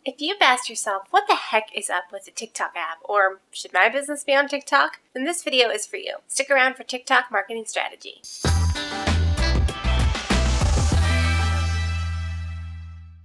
If you've asked yourself, what the heck is up with the TikTok app, or should my business be on TikTok? Then this video is for you. Stick around for TikTok marketing strategy.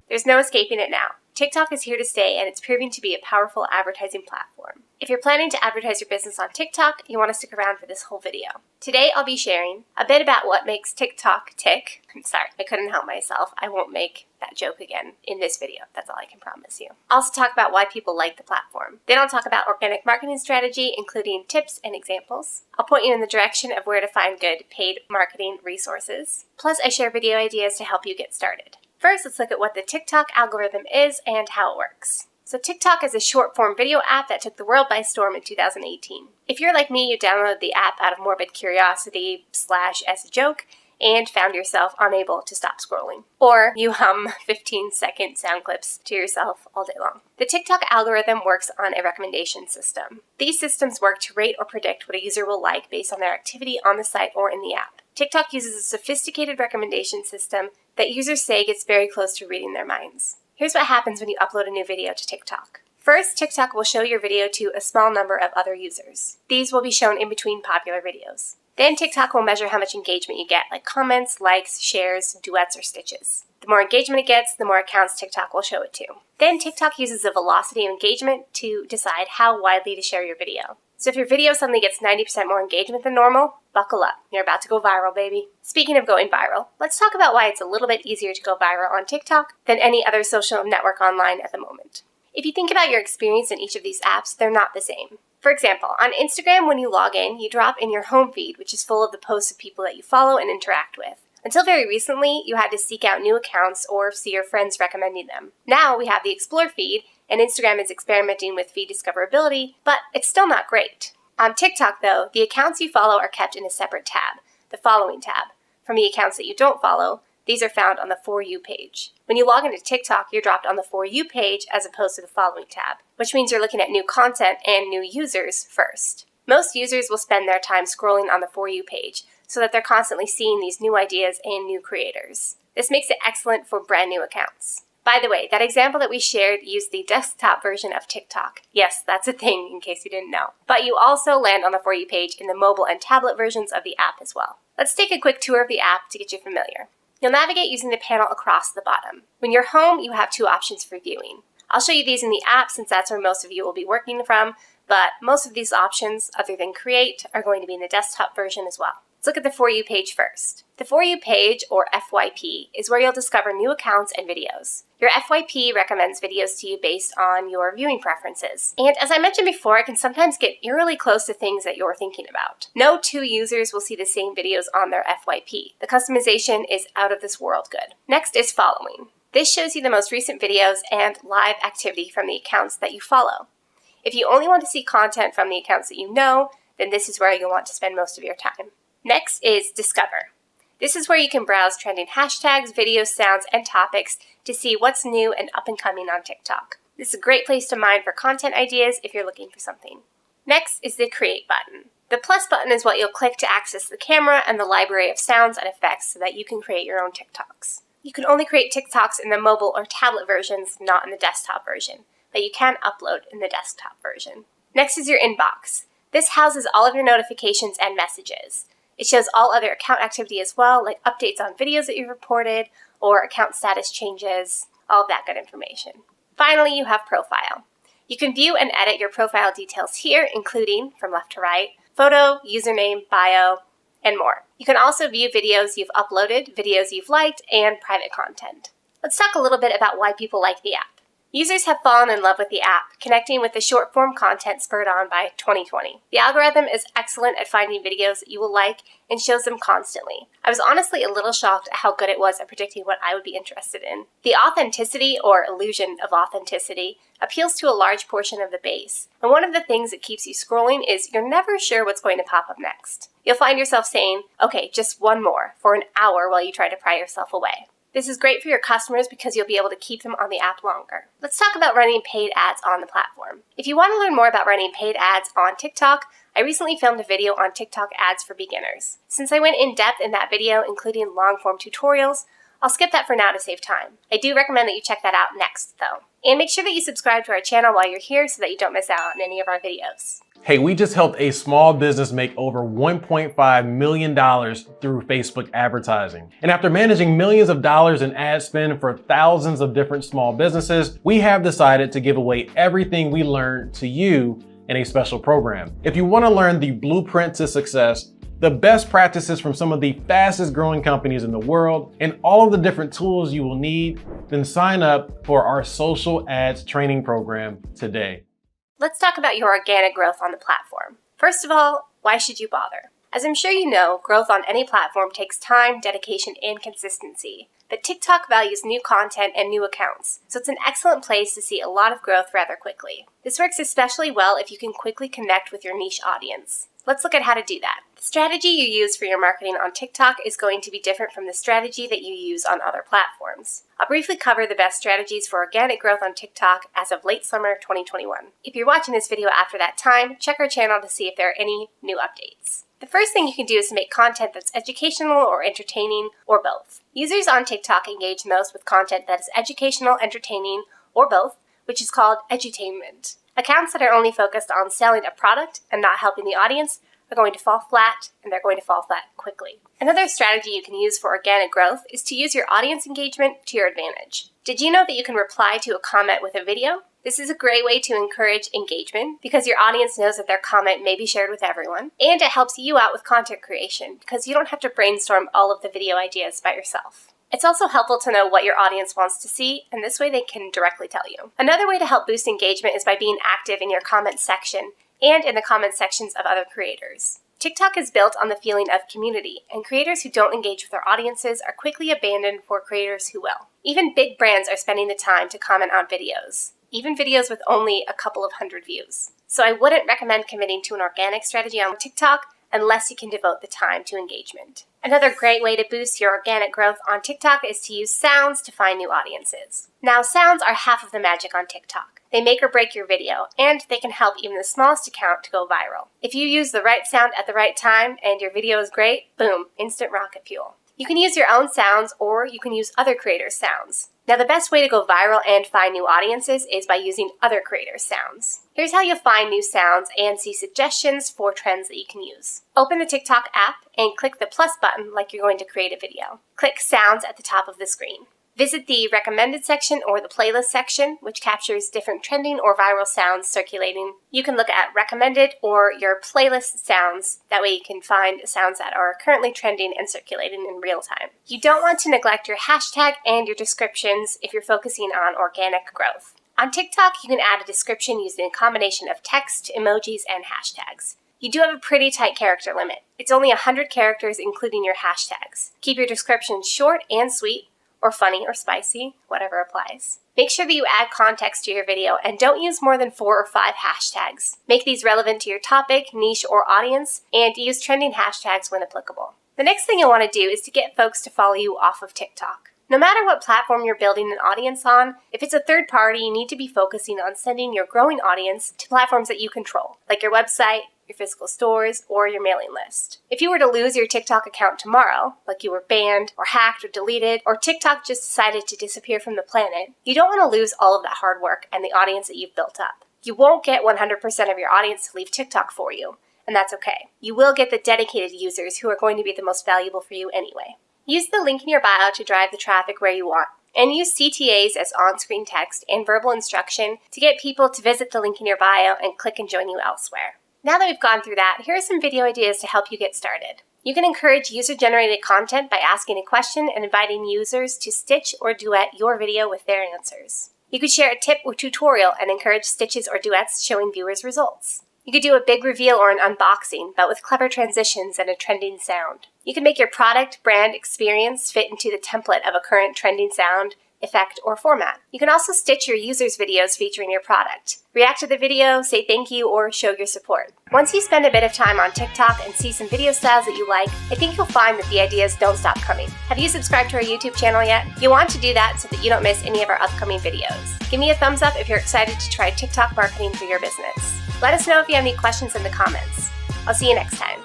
There's no escaping it now. TikTok is here to stay, and it's proving to be a powerful advertising platform. If you're planning to advertise your business on TikTok, you want to stick around for this whole video. Today, I'll be sharing a bit about what makes TikTok tick. I'm sorry, I couldn't help myself. I won't make that joke again in this video. That's all I can promise you. I'll also talk about why people like the platform. Then I'll talk about organic marketing strategy, including tips and examples. I'll point you in the direction of where to find good paid marketing resources. Plus, I share video ideas to help you get started. First, let's look at what the TikTok algorithm is and how it works. So TikTok is a short-form video app that took the world by storm in 2018. If you're like me, you downloaded the app out of morbid curiosity / as a joke and found yourself unable to stop scrolling. Or you hum 15-second sound clips to yourself all day long. The TikTok algorithm works on a recommendation system. These systems work to rate or predict what a user will like based on their activity on the site or in the app. TikTok uses a sophisticated recommendation system that users say gets very close to reading their minds. Here's what happens when you upload a new video to TikTok. First, TikTok will show your video to a small number of other users. These will be shown in between popular videos. Then TikTok will measure how much engagement you get, like comments, likes, shares, duets, or stitches. The more engagement it gets, the more accounts TikTok will show it to. Then TikTok uses the velocity of engagement to decide how widely to share your video. So if your video suddenly gets 90% more engagement than normal, buckle up. You're about to go viral, baby. Speaking of going viral, let's talk about why it's a little bit easier to go viral on TikTok than any other social network online at the moment. If you think about your experience in each of these apps, they're not the same. For example, on Instagram, when you log in, you drop in your home feed, which is full of the posts of people that you follow and interact with. Until very recently, you had to seek out new accounts or see your friends recommending them. Now we have the Explore feed, and Instagram is experimenting with feed discoverability, but it's still not great. On TikTok, though, the accounts you follow are kept in a separate tab, the Following tab. From the accounts that you don't follow, these are found on the For You page. When you log into TikTok, you're dropped on the For You page as opposed to the Following tab, which means you're looking at new content and new users first. Most users will spend their time scrolling on the For You page so that they're constantly seeing these new ideas and new creators. This makes it excellent for brand new accounts. By the way, that example that we shared used the desktop version of TikTok. Yes, that's a thing in case you didn't know. But you also land on the For You page in the mobile and tablet versions of the app as well. Let's take a quick tour of the app to get you familiar. You'll navigate using the panel across the bottom. When you're home, you have two options for viewing. I'll show you these in the app since that's where most of you will be working from, but most of these options, other than Create, are going to be in the desktop version as well. Let's look at the For You page first. The For You page, or FYP, is where you'll discover new accounts and videos. Your FYP recommends videos to you based on your viewing preferences. And as I mentioned before, it can sometimes get eerily close to things that you're thinking about. No two users will see the same videos on their FYP. The customization is out of this world good. Next is Following. This shows you the most recent videos and live activity from the accounts that you follow. If you only want to see content from the accounts that you know, then this is where you'll want to spend most of your time. Next is Discover. This is where you can browse trending hashtags, videos, sounds, and topics to see what's new and up and coming on TikTok. This is a great place to mine for content ideas if you're looking for something. Next is the Create button. The plus button is what you'll click to access the camera and the library of sounds and effects so that you can create your own TikToks. You can only create TikToks in the mobile or tablet versions, not in the desktop version, but you can upload in the desktop version. Next is your Inbox. This houses all of your notifications and messages. It shows all other account activity as well, like updates on videos that you've reported or account status changes, all of that good information. Finally, you have Profile. You can view and edit your profile details here, including, from left to right, photo, username, bio, and more. You can also view videos you've uploaded, videos you've liked, and private content. Let's talk a little bit about why people like the app. Users have fallen in love with the app, connecting with the short-form content spurred on by 2020. The algorithm is excellent at finding videos that you will like and shows them constantly. I was honestly a little shocked at how good it was at predicting what I would be interested in. The authenticity, or illusion of authenticity, appeals to a large portion of the base. And one of the things that keeps you scrolling is you're never sure what's going to pop up next. You'll find yourself saying, okay, just one more, for an hour while you try to pry yourself away. This is great for your customers because you'll be able to keep them on the app longer. Let's talk about running paid ads on the platform. If you want to learn more about running paid ads on TikTok, I recently filmed a video on TikTok ads for beginners. Since I went in depth in that video, including long-form tutorials, I'll skip that for now to save time. I do recommend that you check that out next, though. And make sure that you subscribe to our channel while you're here so that you don't miss out on any of our videos. Hey, we just helped a small business make over $1.5 million through Facebook advertising. And after managing millions of dollars in ad spend for thousands of different small businesses, we have decided to give away everything we learned to you in a special program. If you want to learn the blueprint to success, the best practices from some of the fastest growing companies in the world, and all of the different tools you will need, then sign up for our social ads training program today. Let's talk about your organic growth on the platform. First of all, why should you bother? As I'm sure you know, growth on any platform takes time, dedication, and consistency. But TikTok values new content and new accounts, so it's an excellent place to see a lot of growth rather quickly. This works especially well if you can quickly connect with your niche audience. Let's look at how to do that. The strategy you use for your marketing on TikTok is going to be different from the strategy that you use on other platforms. I'll briefly cover the best strategies for organic growth on TikTok as of late summer 2021. If you're watching this video after that time, check our channel to see if there are any new updates. The first thing you can do is to make content that's educational or entertaining, or both. Users on TikTok engage most with content that is educational, entertaining, or both, which is called edutainment. Accounts that are only focused on selling a product and not helping the audience are going to fall flat, and they're going to fall flat quickly. Another strategy you can use for organic growth is to use your audience engagement to your advantage. Did you know that you can reply to a comment with a video? This is a great way to encourage engagement because your audience knows that their comment may be shared with everyone, and it helps you out with content creation because you don't have to brainstorm all of the video ideas by yourself. It's also helpful to know what your audience wants to see, and this way they can directly tell you. Another way to help boost engagement is by being active in your comment section and in the comment sections of other creators. TikTok is built on the feeling of community, and creators who don't engage with their audiences are quickly abandoned for creators who will. Even big brands are spending the time to comment on videos, even videos with only a couple of hundred views. So I wouldn't recommend committing to an organic strategy on TikTok unless you can devote the time to engagement. Another great way to boost your organic growth on TikTok is to use sounds to find new audiences. Now, sounds are half of the magic on TikTok. They make or break your video, and they can help even the smallest account to go viral. If you use the right sound at the right time and your video is great, boom, instant rocket fuel. You can use your own sounds, or you can use other creators' sounds. Now, the best way to go viral and find new audiences is by using other creators' sounds. Here's how you'll find new sounds and see suggestions for trends that you can use. Open the TikTok app and click the plus button like you're going to create a video. Click Sounds at the top of the screen. Visit the recommended section or the playlist section, which captures different trending or viral sounds circulating. You can look at recommended or your playlist sounds. That way you can find sounds that are currently trending and circulating in real time. You don't want to neglect your hashtag and your descriptions if you're focusing on organic growth. On TikTok, you can add a description using a combination of text, emojis, and hashtags. You do have a pretty tight character limit. It's only 100 characters including your hashtags. Keep your description short and sweet, or funny or spicy, whatever applies. Make sure that you add context to your video and don't use more than 4 or 5 hashtags. Make these relevant to your topic, niche, or audience, and use trending hashtags when applicable. The next thing you'll want to do is to get folks to follow you off of TikTok. No matter what platform you're building an audience on, if it's a third party, you need to be focusing on sending your growing audience to platforms that you control, like your website, your physical stores, or your mailing list. If you were to lose your TikTok account tomorrow, like you were banned or hacked or deleted, or TikTok just decided to disappear from the planet, you don't want to lose all of that hard work and the audience that you've built up. You won't get 100% of your audience to leave TikTok for you, and that's okay. You will get the dedicated users who are going to be the most valuable for you anyway. Use the link in your bio to drive the traffic where you want, and use CTAs as on-screen text and verbal instruction to get people to visit the link in your bio and click and join you elsewhere. Now that we've gone through that, here are some video ideas to help you get started. You can encourage user-generated content by asking a question and inviting users to stitch or duet your video with their answers. You could share a tip or tutorial and encourage stitches or duets showing viewers results. You could do a big reveal or an unboxing, but with clever transitions and a trending sound. You can make your product, brand, experience fit into the template of a current trending sound, effect, or format. You can also stitch your users' videos featuring your product. React to the video, say thank you, or show your support. Once you spend a bit of time on TikTok and see some video styles that you like, I think you'll find that the ideas don't stop coming. Have you subscribed to our YouTube channel yet? You want to do that so that you don't miss any of our upcoming videos. Give me a thumbs up if you're excited to try TikTok marketing for your business. Let us know if you have any questions in the comments. I'll see you next time.